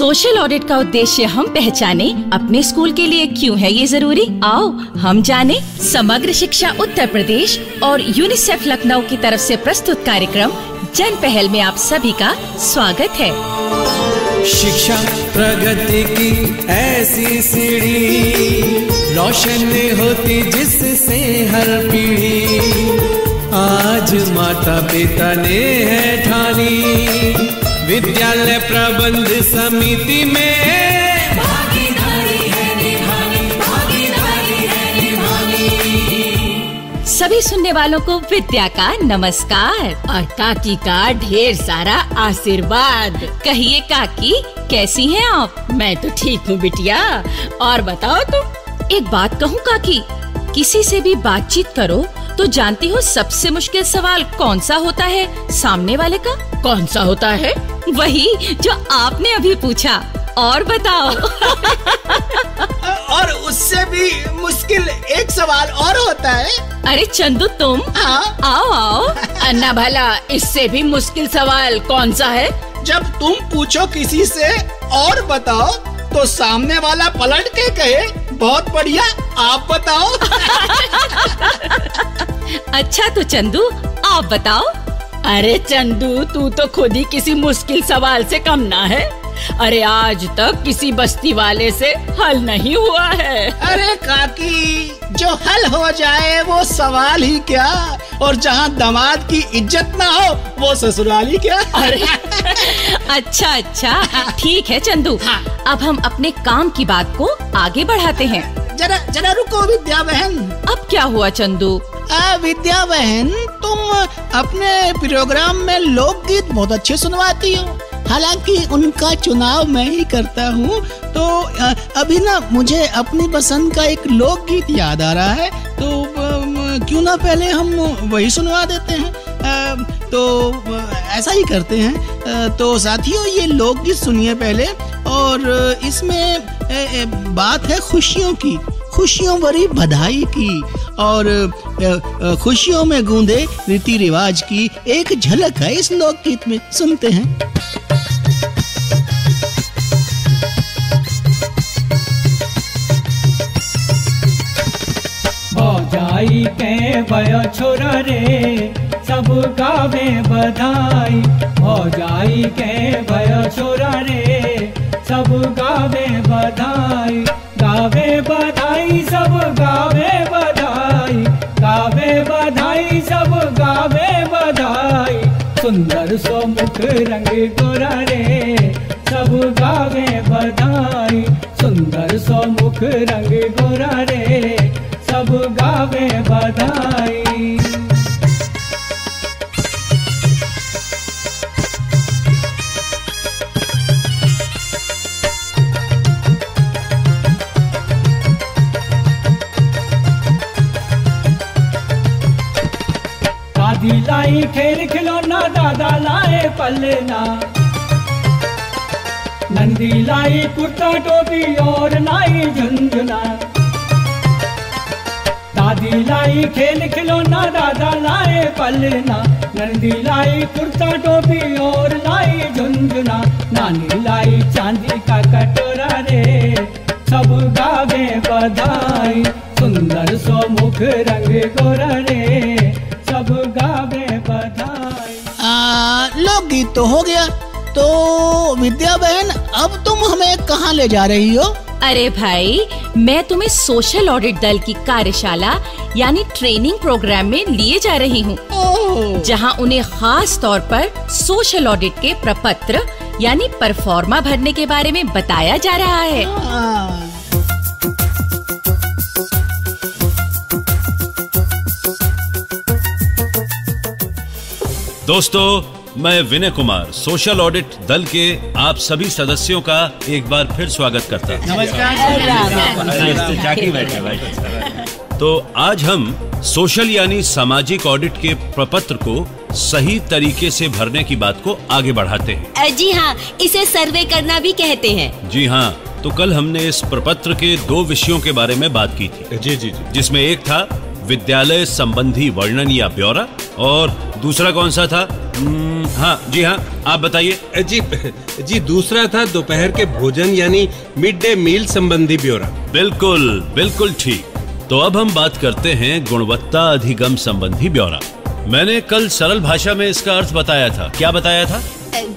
Social audit का उद्देश्य हम पहचाने, अपने स्कूल के लिए क्यों है ये जरूरी। आओ हम जाने। समग्र शिक्षा उत्तर प्रदेश और यूनिसेफ लखनऊ की तरफ से प्रस्तुत कार्यक्रम जन पहल में आप सभी का स्वागत है। शिक्षा प्रगति की ऐसी सीढ़ी, रोशन होती जिससे हर पीढ़ी। आज माता पिता ने है ठानी, विद्यालय प्रबंध समिति में भागीदारी है निभानी, भागीदारी है निभानी। सभी सुनने वालों को विद्या का नमस्कार और काकी का ढेर सारा आशीर्वाद। कहिए काकी, कैसी हैं आप? मैं तो ठीक हूँ बिटिया, और बताओ तुम। एक बात कहूँ काकी, किसी से भी बातचीत करो तो जानती हो सबसे मुश्किल सवाल कौन सा होता है सामने वाले का? कौन सा होता है? वही जो आपने अभी पूछा। और बताओ। और उससे भी मुश्किल एक सवाल और होता है। अरे चंदू तुम। हाँ? आओ आओ। अन्ना भला इससे भी मुश्किल सवाल कौन सा है? जब तुम पूछो किसी से और बताओ, तो सामने वाला पलट के कहे बहुत बढ़िया, आप बताओ। अच्छा तो चंदू आप बताओ। अरे चंदू, तू तो खुद ही किसी मुश्किल सवाल से कम ना है। अरे आज तक किसी बस्ती वाले से हल नहीं हुआ है। अरे काकी, जो हल हो जाए वो सवाल ही क्या, और जहाँ दामाद की इज्जत ना हो वो ससुराल ही क्या। अरे अच्छा ठीक है चंदू। हाँ। अब हम अपने काम की बात को आगे बढ़ाते हैं। जरा रुको विद्या बहन। अब क्या हुआ चंदू? विद्या बहन, तुम अपने प्रोग्राम में लोकगीत बहुत अच्छे सुनवाती हो। हालांकि उनका चुनाव मैं ही करता हूँ, तो अभी ना मुझे अपनी पसंद का एक लोकगीत याद आ रहा है, तो क्यों ना पहले हम वही सुनवा देते हैं। तो ऐसा ही करते हैं। तो साथियों, ये लोकगीत सुनिए पहले, और इसमें बात है खुशियों की, खुशियों भरी बधाई की, और खुशियों में गूंजे रीति रिवाज की एक झलक है इस लोकगीत में। सुनते हैं। भौजाई के भयो छोरा रे, सब गावे बधाई। भौजाई के भयो छोरा रे, सब गावे बधाई। गावे बधाई सब गावे बधाई, गावे बधाई सब गावे बधाई। सुंदर सो मुख रंग गोरा रे, सब गावे बधाई। सुंदर सो मुख रंग गोरा रे, सब गावे बधाई। दादी लाई खेल खिलौना, दादा लाए पलना। नंदी लाई कुर्ता टोपी और लाई झुंझुना। दादी लाई खेल खिलौना, दादा लाए पलना। नंदी लाई कुर्ता टोपी और लाई झुंझुना। नानी लाई चांदी का कटोरा रे, सब गावे बधाई। सुंदर सो मुख रंग गोरा रे, सब गावे बधाई। लोकगीत तो हो गया, तो विद्या बहन अब तुम हमें कहाँ ले जा रही हो? अरे भाई, मैं तुम्हें सोशल ऑडिट दल की कार्यशाला यानी ट्रेनिंग प्रोग्राम में लिए जा रही हूँ, जहाँ उन्हें खास तौर पर सोशल ऑडिट के प्रपत्र यानी परफॉर्मा भरने के बारे में बताया जा रहा है। दोस्तों, मैं विनय कुमार सोशल ऑडिट दल के आप सभी सदस्यों का एक बार फिर स्वागत करता हूँ। तो आज हम सोशल यानी सामाजिक ऑडिट के प्रपत्र को सही तरीके से भरने की बात को आगे बढ़ाते हैं। जी हाँ, इसे सर्वे करना भी कहते हैं। जी हाँ, तो कल हमने इस प्रपत्र के 2 विषयों के बारे में बात की थी। जी, जिसमें एक था विद्यालय संबंधी वर्णन या ब्यौरा, और दूसरा कौन सा था? हाँ जी हाँ, आप बताइए। जी दूसरा था दोपहर के भोजन यानी मिड डे मील संबंधी ब्यौरा। बिल्कुल बिल्कुल ठीक। तो अब हम बात करते हैं गुणवत्ता अधिगम संबंधी ब्यौरा। मैंने कल सरल भाषा में इसका अर्थ बताया था। क्या बताया था?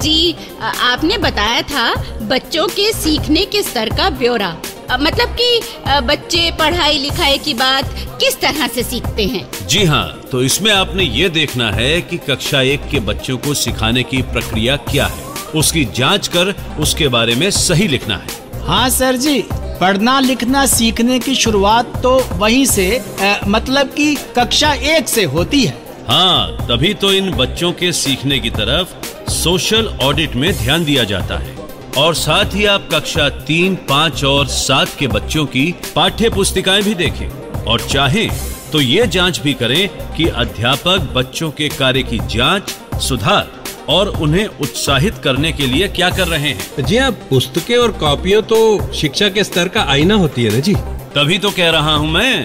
जी आपने बताया था बच्चों के सीखने के स्तर का ब्यौरा, मतलब कि बच्चे पढ़ाई लिखाई की बात किस तरह से सीखते हैं। जी हाँ, तो इसमें आपने ये देखना है कि कक्षा 1 के बच्चों को सिखाने की प्रक्रिया क्या है, उसकी जांच कर उसके बारे में सही लिखना है। हाँ सर जी, पढ़ना लिखना सीखने की शुरुआत तो वहीं से मतलब कि कक्षा 1 से होती है। हाँ, तभी तो इन बच्चों के सीखने की तरफ सोशल ऑडिट में ध्यान दिया जाता है। और साथ ही आप कक्षा 3, 5 और 7 के बच्चों की पाठ्य पुस्तिकाएं भी देखें और चाहें तो ये जांच भी करें कि अध्यापक बच्चों के कार्य की जांच, सुधार और उन्हें उत्साहित करने के लिए क्या कर रहे हैं। जी हाँ, पुस्तकें और कॉपियां तो शिक्षा के स्तर का आईना होती है ना जी। तभी तो कह रहा हूँ मैं।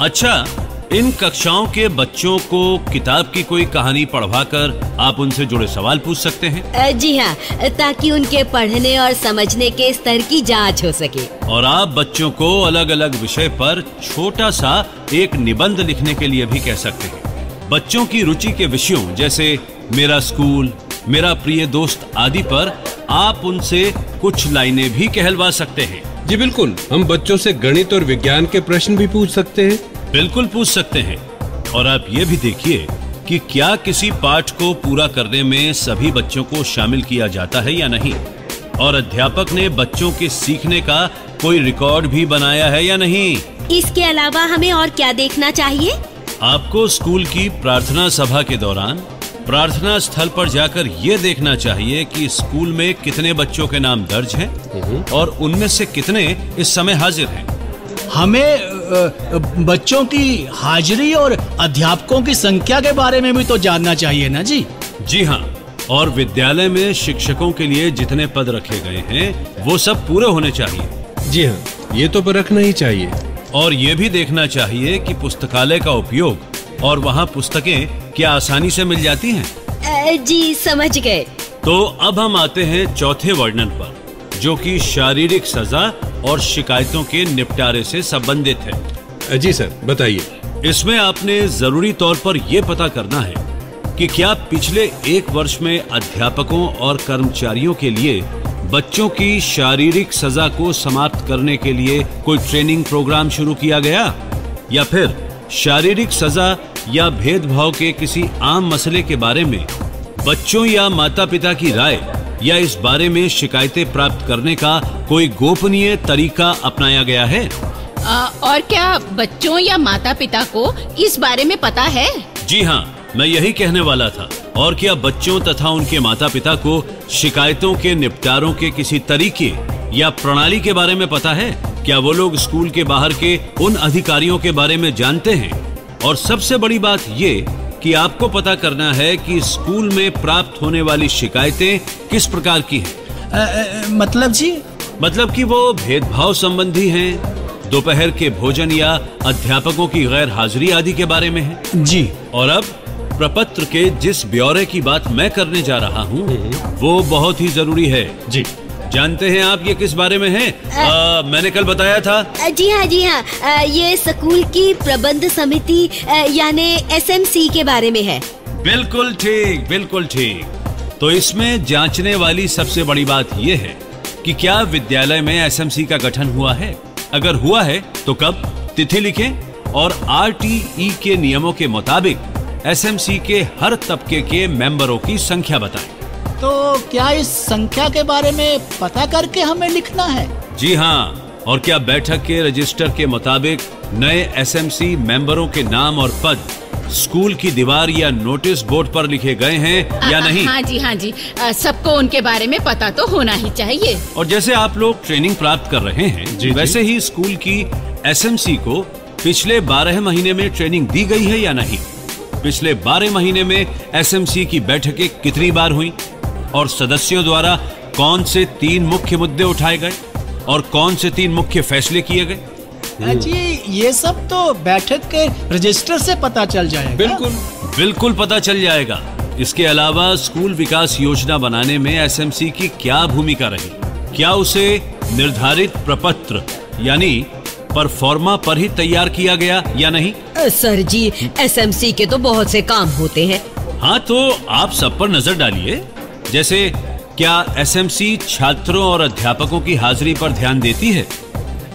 अच्छा, इन कक्षाओं के बच्चों को किताब की कोई कहानी पढ़वाकर आप उनसे जुड़े सवाल पूछ सकते हैं। जी हाँ, ताकि उनके पढ़ने और समझने के स्तर की जांच हो सके। और आप बच्चों को अलग अलग विषय पर छोटा सा एक निबंध लिखने के लिए भी कह सकते हैं। बच्चों की रुचि के विषयों जैसे मेरा स्कूल, मेरा प्रिय दोस्त आदि पर आप उनसे कुछ लाइनें भी कहलवा सकते हैं। जी बिल्कुल, हम बच्चों से गणित और विज्ञान के प्रश्न भी पूछ सकते हैं। बिल्कुल पूछ सकते हैं। और आप ये भी देखिए कि क्या किसी पाठ को पूरा करने में सभी बच्चों को शामिल किया जाता है या नहीं, और अध्यापक ने बच्चों के सीखने का कोई रिकॉर्ड भी बनाया है या नहीं। इसके अलावा हमें और क्या देखना चाहिए? आपको स्कूल की प्रार्थना सभा के दौरान प्रार्थना स्थल पर जाकर ये देखना चाहिए कि स्कूल में कितने बच्चों के नाम दर्ज हैं और उनमें से कितने इस समय हाजिर हैं। हमें बच्चों की हाजिरी और अध्यापकों की संख्या के बारे में भी तो जानना चाहिए ना जी। जी हाँ, और विद्यालय में शिक्षकों के लिए जितने पद रखे गए हैं वो सब पूरे होने चाहिए। जी हाँ, ये तो परखना ही चाहिए। और ये भी देखना चाहिए कि पुस्तकालय का उपयोग और वहाँ पुस्तकें क्या आसानी से मिल जाती हैं। जी समझ गए। तो अब हम आते हैं चौथे वर्णन पर, जो कि शारीरिक सजा और शिकायतों के निपटारे से संबंधित है। जी सर, बताइए। इसमें आपने जरूरी तौर पर यह पता करना है कि क्या पिछले 1 वर्ष में अध्यापकों और कर्मचारियों के लिए बच्चों की शारीरिक सजा को समाप्त करने के लिए कोई ट्रेनिंग प्रोग्राम शुरू किया गया, या फिर शारीरिक सजा या भेदभाव के किसी आम मसले के बारे में बच्चों या माता पिता की राय या इस बारे में शिकायतें प्राप्त करने का कोई गोपनीय तरीका अपनाया गया है। और क्या बच्चों या माता पिता को इस बारे में पता है? जी हाँ, मैं यही कहने वाला था। और क्या बच्चों तथा उनके माता पिता को शिकायतों के निपटारों के किसी तरीके या प्रणाली के बारे में पता है? क्या वो लोग स्कूल के बाहर के उन अधिकारियों के बारे में जानते हैं? और सबसे बड़ी बात ये कि आपको पता करना है कि स्कूल में प्राप्त होने वाली शिकायतें किस प्रकार की हैं। मतलब जी? मतलब कि वो भेदभाव संबंधी हैं, दोपहर के भोजन या अध्यापकों की गैर हाजिरी आदि के बारे में है। जी। और अब प्रपत्र के जिस ब्यौरे की बात मैं करने जा रहा हूँ वो बहुत ही जरूरी है। जी। जानते हैं आप ये किस बारे में है? मैंने कल बताया था। जी हाँ, ये स्कूल की प्रबंध समिति यानी SMC के बारे में है। बिल्कुल ठीक, बिल्कुल ठीक। तो इसमें जांचने वाली सबसे बड़ी बात ये है कि क्या विद्यालय में SMC का गठन हुआ है। अगर हुआ है तो कब, तिथि लिखें और RTE के नियमों के मुताबिक SMC के हर तबके के मेंबरों की संख्या बताएं। तो क्या इस संख्या के बारे में पता करके हमें लिखना है? जी हाँ। और क्या बैठक के रजिस्टर के मुताबिक नए SMC मेंबरों के नाम और पद स्कूल की दीवार या नोटिस बोर्ड पर लिखे गए हैं या नहीं? हाँ जी, सबको उनके बारे में पता तो होना ही चाहिए। और जैसे आप लोग ट्रेनिंग प्राप्त कर रहे हैं, वैसे ही स्कूल की SMC को पिछले 12 महीने में ट्रेनिंग दी गई है या नहीं? पिछले 12 महीने में SMC की बैठकें कितनी बार हुई और सदस्यों द्वारा कौन से 3 मुख्य मुद्दे उठाए गए और कौन से 3 मुख्य फैसले किए गए? जी, ये सब तो बैठक के रजिस्टर से पता चल जाएगा। बिल्कुल पता चल जाएगा। इसके अलावा स्कूल विकास योजना बनाने में एसएमसी की क्या भूमिका रही? क्या उसे निर्धारित प्रपत्र यानी परफॉर्मा पर ही तैयार किया गया या नहीं? सर जी, एसएमसी के तो बहुत से काम होते हैं। हाँ, तो आप सब पर नजर डालिए। जैसे क्या एसएमसी छात्रों और अध्यापकों की हाजिरी पर ध्यान देती है?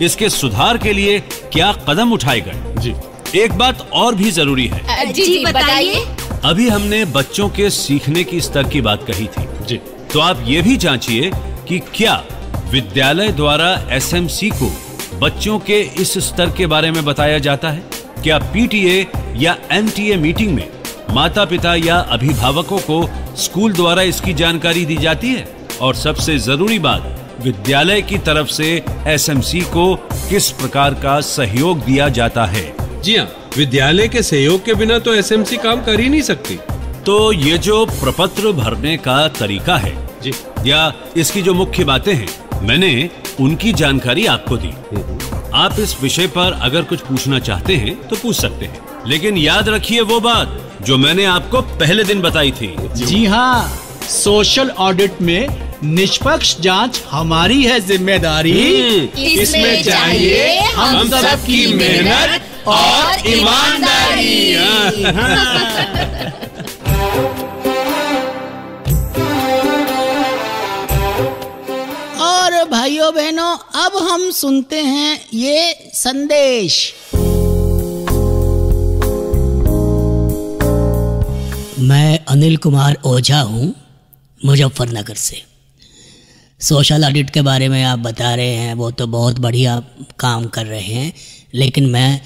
इसके सुधार के लिए क्या कदम उठाए गए? जी, एक बात और भी जरूरी है। जी बताइए। अभी हमने बच्चों के सीखने की स्तर की बात कही थी। जी, तो आप ये भी जांचिए कि क्या विद्यालय द्वारा एसएमसी को बच्चों के इस स्तर के बारे में बताया जाता है? क्या पीटीए या एनटीए मीटिंग में माता पिता या अभिभावकों को स्कूल द्वारा इसकी जानकारी दी जाती है? और सबसे जरूरी बात, विद्यालय की तरफ से एसएमसी को किस प्रकार का सहयोग दिया जाता है? जी हाँ, विद्यालय के सहयोग के बिना तो एसएमसी काम कर ही नहीं सकती। तो ये जो प्रपत्र भरने का तरीका है जी, या इसकी जो मुख्य बातें हैं, मैंने उनकी जानकारी आपको दी। आप इस विषय पर अगर कुछ पूछना चाहते हैं तो पूछ सकते हैं, लेकिन याद रखिए वो बात जो मैंने आपको पहले दिन बताई थी। जी हाँ, सोशल ऑडिट में निष्पक्ष जांच हमारी है जिम्मेदारी। इसमें चाहिए हम सबकी मेहनत और ईमानदारी। और भाइयों बहनों, अब हम सुनते हैं ये संदेश। मैं अनिल कुमार ओझा हूँ, मुजफ्फरनगर से। सोशल ऑडिट के बारे में आप बता रहे हैं, वो तो बहुत बढ़िया काम कर रहे हैं, लेकिन मैं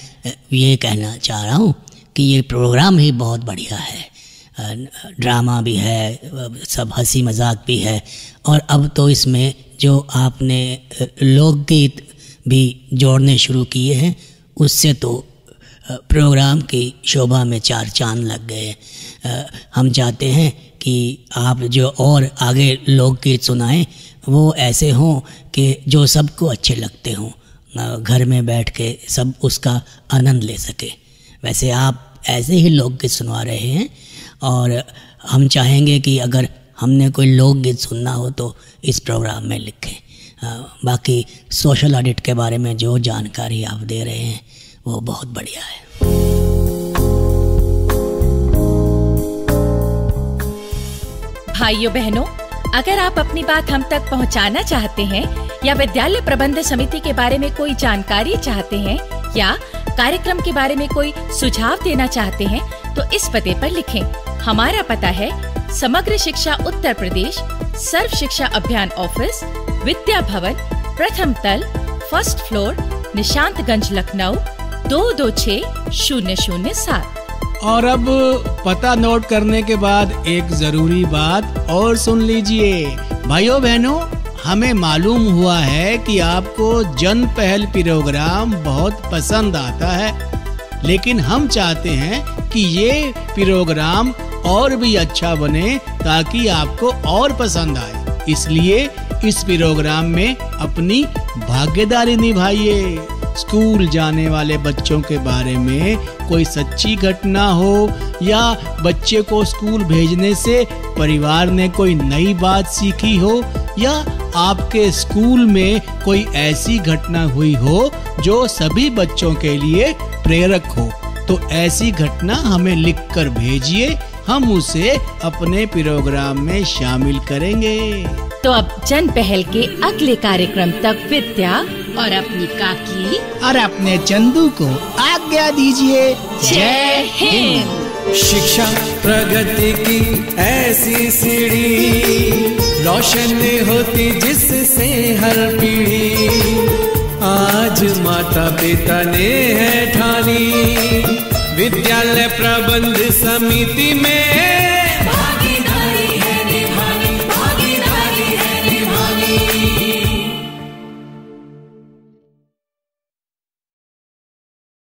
ये कहना चाह रहा हूँ कि ये प्रोग्राम ही बहुत बढ़िया है। ड्रामा भी है, सब हंसी मजाक भी है, और अब तो इसमें जो आपने लोकगीत भी जोड़ने शुरू किए हैं, उससे तो प्रोग्राम की शोभा में चार चांद लग गए। हम चाहते हैं कि आप जो और आगे लोकगीत सुनाएं वो ऐसे हों कि जो सबको अच्छे लगते हों, घर में बैठ के सब उसका आनंद ले सके। वैसे आप ऐसे ही लोकगीत सुनवा रहे हैं, और हम चाहेंगे कि अगर हमने कोई लोकगीत सुनना हो तो इस प्रोग्राम में लिखें। बाकी सोशल ऑडिट के बारे में जो जानकारी आप दे रहे हैं वो बहुत बढ़िया है। भाइयों बहनों, अगर आप अपनी बात हम तक पहुंचाना चाहते हैं या विद्यालय प्रबंध समिति के बारे में कोई जानकारी चाहते हैं या कार्यक्रम के बारे में कोई सुझाव देना चाहते हैं तो इस पते पर लिखें। हमारा पता है समग्र शिक्षा उत्तर प्रदेश, सर्व शिक्षा अभियान ऑफिस, विद्या भवन, प्रथम तल, फर्स्ट फ्लोर, निशांतगंज, लखनऊ 226007। और अब पता नोट करने के बाद एक जरूरी बात और सुन लीजिए। भाइयों बहनों, हमें मालूम हुआ है कि आपको जन पहल प्रोग्राम बहुत पसंद आता है, लेकिन हम चाहते हैं कि ये प्रोग्राम और भी अच्छा बने ताकि आपको और पसंद आए। इसलिए इस प्रोग्राम में अपनी भागीदारी निभाइए। स्कूल जाने वाले बच्चों के बारे में कोई सच्ची घटना हो या बच्चे को स्कूल भेजने से परिवार ने कोई नई बात सीखी हो या आपके स्कूल में कोई ऐसी घटना हुई हो जो सभी बच्चों के लिए प्रेरक हो, तो ऐसी घटना हमें लिखकर भेजिए। हम उसे अपने प्रोग्राम में शामिल करेंगे। तो अब जन पहल के अगले कार्यक्रम तक विद्या और अपनी काकी और अपने चंदू को आज्ञा दीजिए। जय हिंद। शिक्षा प्रगति की ऐसी सीढ़ी, रोशन होती जिससे हर पीढ़ी। आज माता पिता ने है ठानी, विद्यालय प्रबंध समिति में